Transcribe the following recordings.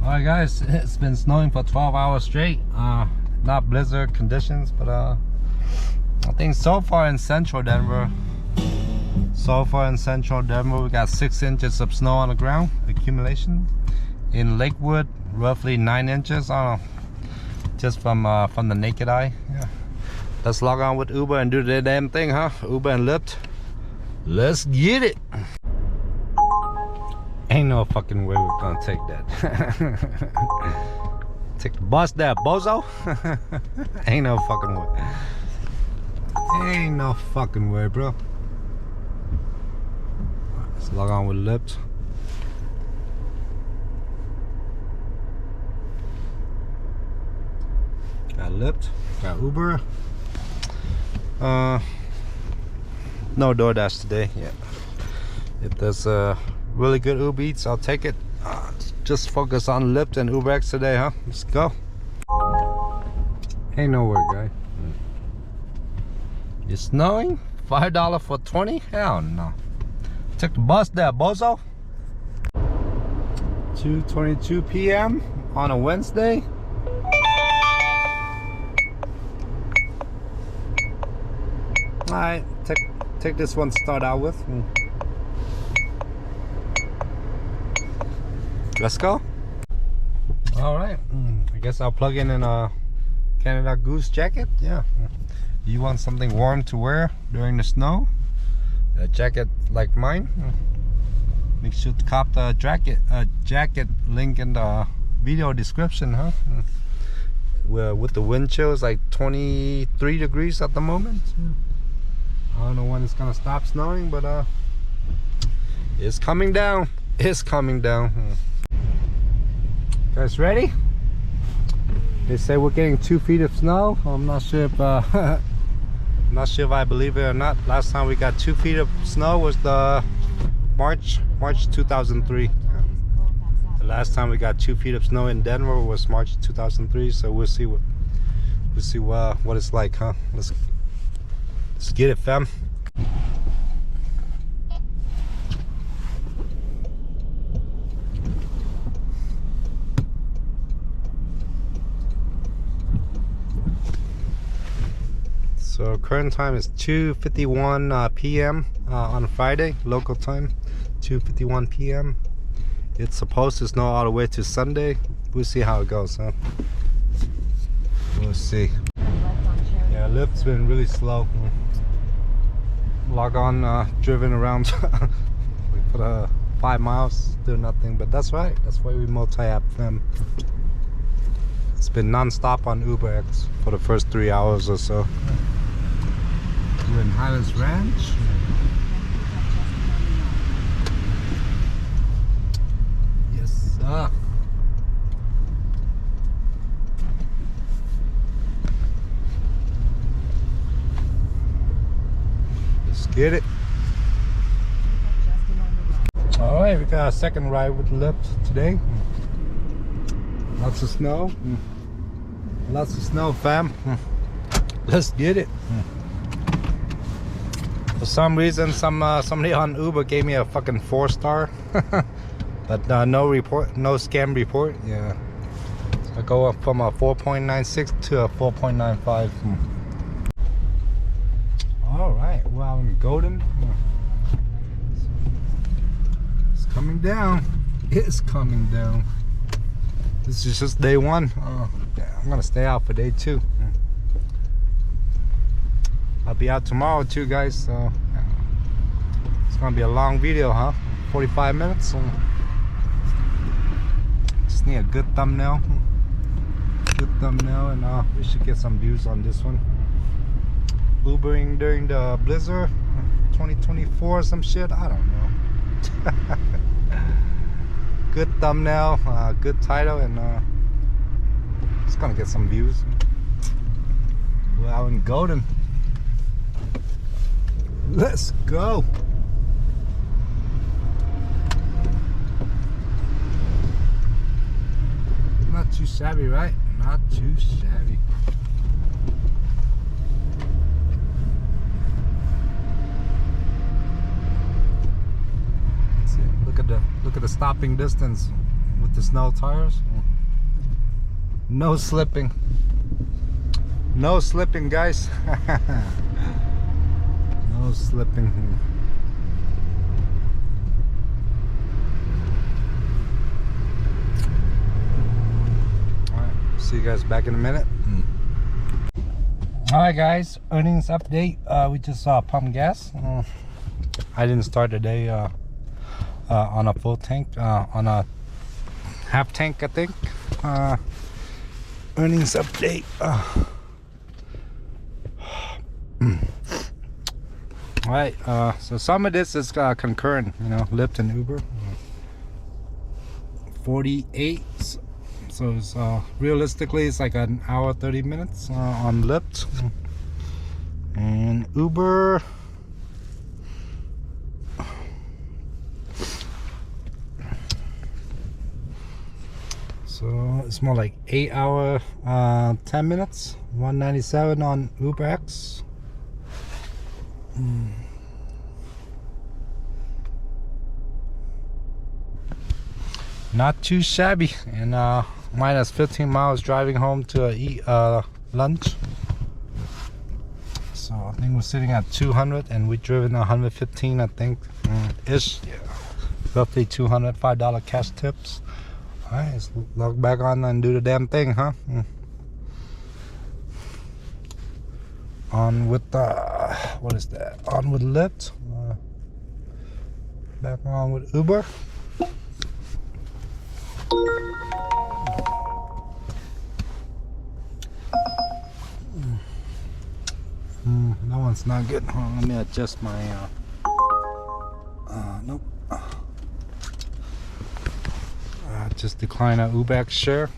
Alright guys, it's been snowing for 12 hours straight. Not blizzard conditions, but I think so far in central Denver we got 6 inches of snow on the ground, accumulation. In Lakewood, roughly 9 inches, I don't know, just from the naked eye. Yeah. Let's log on with Uber and do the damn thing, huh? Uber and Lyft. Let's get it. Ain't no fucking way we're gonna take that. Take the bus there, bozo. Ain't no fucking way. Ain't no fucking way, bro. Let's log on with Lyft. Got Lyft, got Uber. No DoorDash today. Yeah. If there's really good Uber Eats, I'll take it. Just focus on Lyft and UberX today, huh? Let's go. Ain't nowhere, guy. It's snowing? $5 for 20? Hell no. Take the bus there, bozo. 2:22 p.m. on a Wednesday. Alright, take this one to start out with. Let's go. Alright, I guess I'll plug in a Canada Goose jacket. Yeah. You want something warm to wear during the snow? A jacket like mine? Make sure to cop the jacket link in the video description, huh? With the wind chill, it's like 23 degrees at the moment. I don't know when it's gonna stop snowing, but it's coming down. It's coming down. Guys ready? They say we're getting 2 feet of snow. I'm not sure if I'm not sure if I believe it or not. Last time we got 2 feet of snow was the March 2003. The last time we got 2 feet of snow in Denver was March 2003. So we'll see what it's like, huh? Let's get it, fam. So current time is 2:51 p.m. On Friday, local time, 2:51 p.m. It's supposed to snow all the way to Sunday. We'll see how it goes, huh? We'll see. Yeah, Lyft's been really slow. Log on, driven around for 5 miles, do nothing, but that's right. That's why we multi-app them. It's been non-stop on UberX for the first 3 hours or so. We're in Highlands Ranch. Yes, sir. Let's get it. All right, we got a second ride with Lyft today. Lots of snow. Lots of snow, fam. Let's get it. For some reason, somebody on Uber gave me a fucking 4-star, but no scam report. Yeah, so I go up from a 4.96 to a 4.95. All right, we're out in Golden. It's coming down. It's coming down. This is just day 1. I'm gonna stay out for day 2. I'll be out tomorrow too, guys, so it's gonna be a long video, huh? 45 minutes. So just need a good thumbnail. And we should get some views on this one. Ubering during the blizzard 2024 or some shit, I don't know. Good thumbnail, good title, and it's gonna get some views. We're out in Golden. Let's go. Not too shabby, right? Not too shabby. Look at the stopping distance with with the snow tires. No slipping. No slipping, guys. No slipping. Alright, see you guys back in a minute. Alright guys, earnings update. We just pumped gas. I didn't start the day on a full tank, on a half tank, I think. Earnings update. Alright, so some of this is concurrent, you know, Lyft and Uber. 48, so it's realistically it's like an hour 30 minutes on Lyft, and Uber so it's more like 8 hour 10 minutes, 197 on UberX. Not too shabby, and minus 15 miles driving home to eat lunch. So I think we're sitting at 200, and we've driven 115, I think, ish. Yeah. Roughly $205 cash tips. All right, let's log back on and do the damn thing, huh? On with what is that? On with Lyft. Back on with Uber. That one's not good. Hold on, let me adjust my nope. Just decline a UberX share.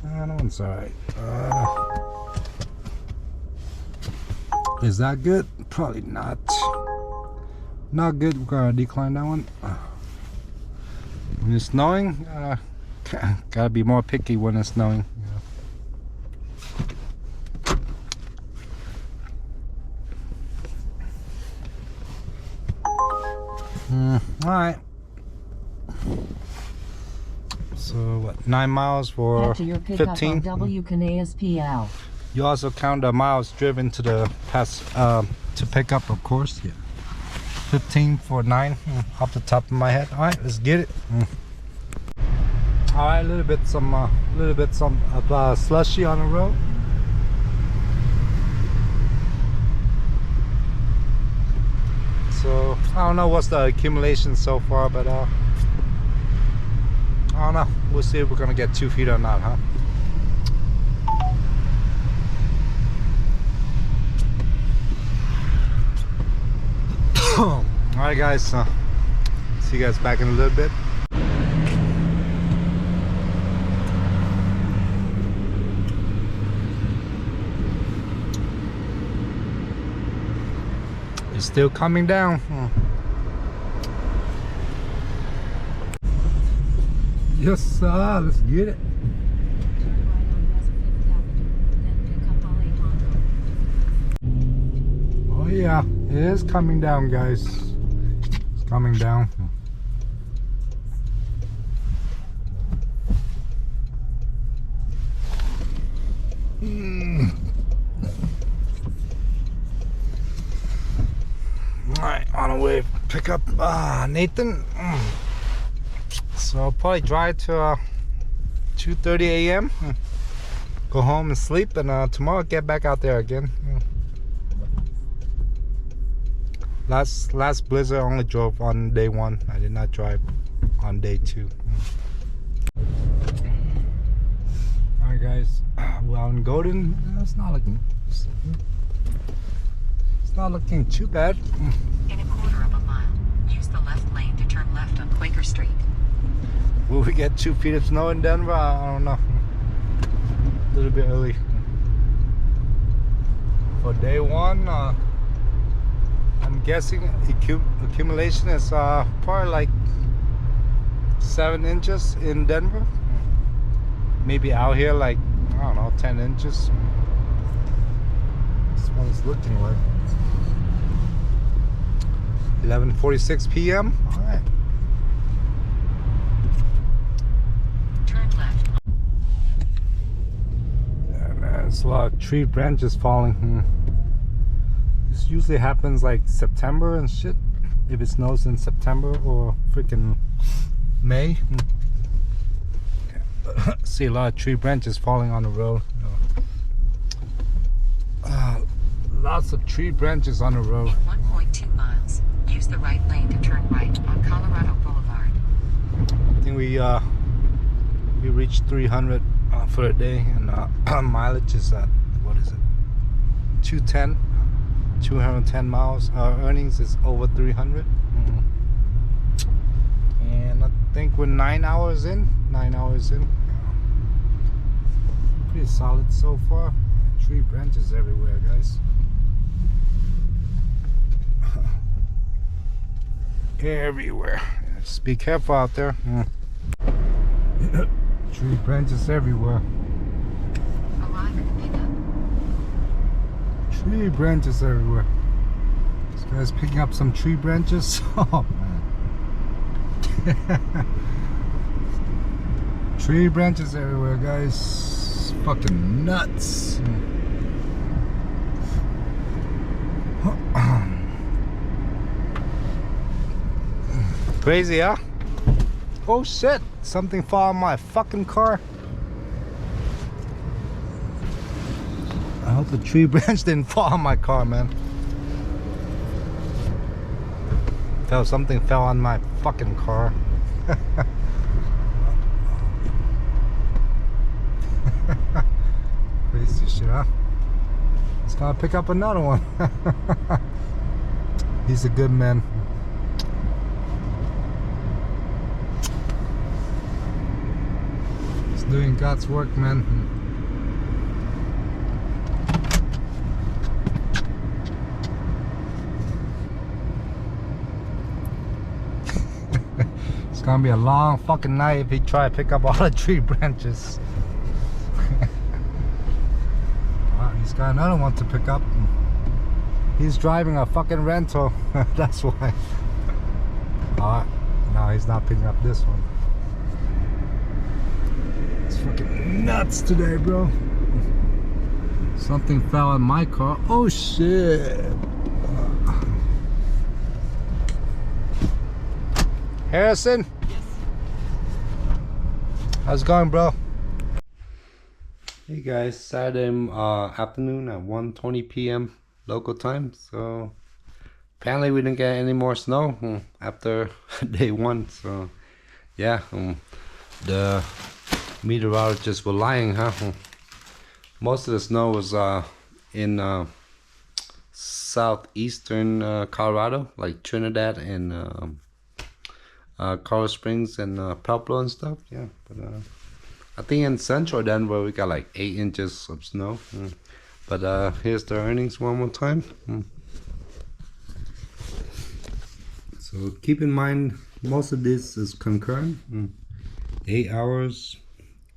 That one's alright. Is that good? Probably not. Not good. We're gonna decline that one. When it's snowing, gotta be more picky when it's snowing. Alright. So what, 9 miles for 15? You also count the miles driven to the pass to pick up, of course. Yeah. 15 for 9 off the top of my head. Alright, let's get it. Alright, a little bit some slushy on the road. So I don't know what's the accumulation so far, but I don't know. We'll see if we're gonna get 2 feet or not, huh? Alright guys, see you guys back in a little bit. It's still coming down. Yes sir, let's get it. Oh yeah, it is coming down, guys. It's coming down. Alright, on the way, pick up Nathan. So I'll probably drive to 2:30 a.m. Go home and sleep, and tomorrow get back out there again. Last blizzard I only drove on day 1. I did not drive on day 2. Alright guys, we're out in Golden. It's not looking too bad. In a quarter of a mile, use the left lane to turn left on Quaker Street. Will we get 2 feet of snow in Denver? I don't know. A little bit early. For day 1, I'm guessing accumulation is probably like 7 inches in Denver. Maybe out here like, I don't know, 10 inches. That's what it's looking like. 11:46 p.m. All right. Turn left. Yeah, man, there's a lot of tree branches falling. This usually happens like September and shit. If it snows in September or freaking May. See a lot of tree branches falling on the road. Lots of tree branches on the road. In 1.2 miles, use the right lane to turn right on Colorado Boulevard. I think we reached 300 for the day, and mileage is at, what is it, 210 miles. Our earnings is over 300. And I think we're 9 hours in. Pretty solid so far. Tree branches everywhere, guys. Everywhere. Just be careful out there. Tree branches everywhere. Arrive at the pickup. Tree branches everywhere. This guy's picking up some tree branches. Oh man. Tree branches everywhere, guys. Fucking nuts. Crazy, huh? Oh shit, something fell on my fucking car. I hope the tree branch didn't fall on my car, man. Something fell on my fucking car. Crazy shit, huh? Let's gotta pick up another one. He's a good man. He's doing God's work, man. It's gonna be a long fucking night if he try to pick up all the tree branches. He's got another one to pick up. He's driving a fucking rental. That's why. No, he's not picking up this one. It's fucking nuts today, bro. Something fell on my car. Oh shit. Harrison? Yes. How's it going, bro? Hey guys, Saturday afternoon at 1:20 p.m. local time. So apparently we didn't get any more snow after day one. So yeah, the meteorologists were lying, huh? Most of the snow was in southeastern Colorado, like Trinidad and Colorado Springs and Pueblo and stuff. Yeah, but I think in central Denver we got like 8 inches of snow. But here's the earnings one more time. So keep in mind, most of this is concurrent. 8 hours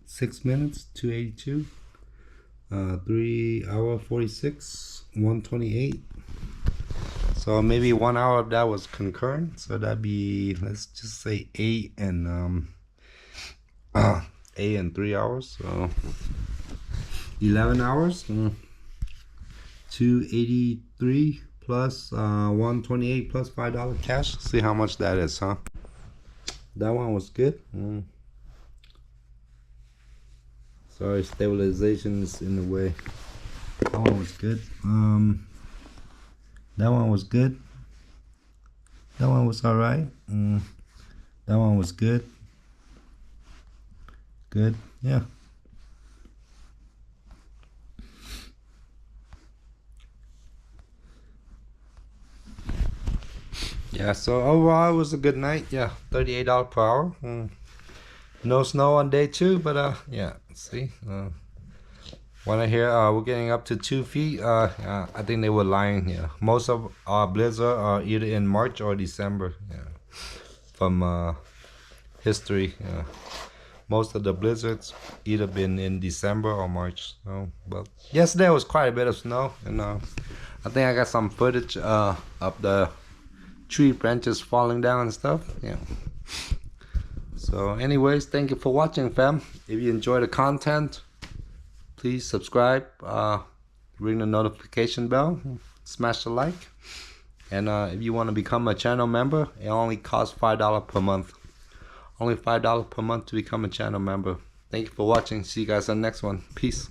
6 minutes 282, 3 hour 46 128. So maybe 1 hour of that was concurrent, so that'd be, let's just say 8 and 8 and 3 hours, so 11 hours. 283 plus 128 plus $5 cash. See how much that is, huh? That one was good. Sorry, stabilization is in the way. That one was good. That one was good. That one was all right. That one was good. Good, yeah. Yeah, so overall it was a good night. Yeah, $38 per hour. No snow on day 2, but yeah, see, when I hear we're getting up to 2 feet, I think they were lying. Yeah, most of our blizzard are either in March or December. Yeah, from history. Most of the blizzards either been in December or March. So, but yesterday was quite a bit of snow, and I think I got some footage of the tree branches falling down and stuff. Yeah. So anyways, thank you for watching, fam. If you enjoy the content, please subscribe, ring the notification bell, smash the like, and if you want to become a channel member, it only costs $5 per month. Only $5 per month to become a channel member. Thank you for watching. See you guys on the next one. Peace.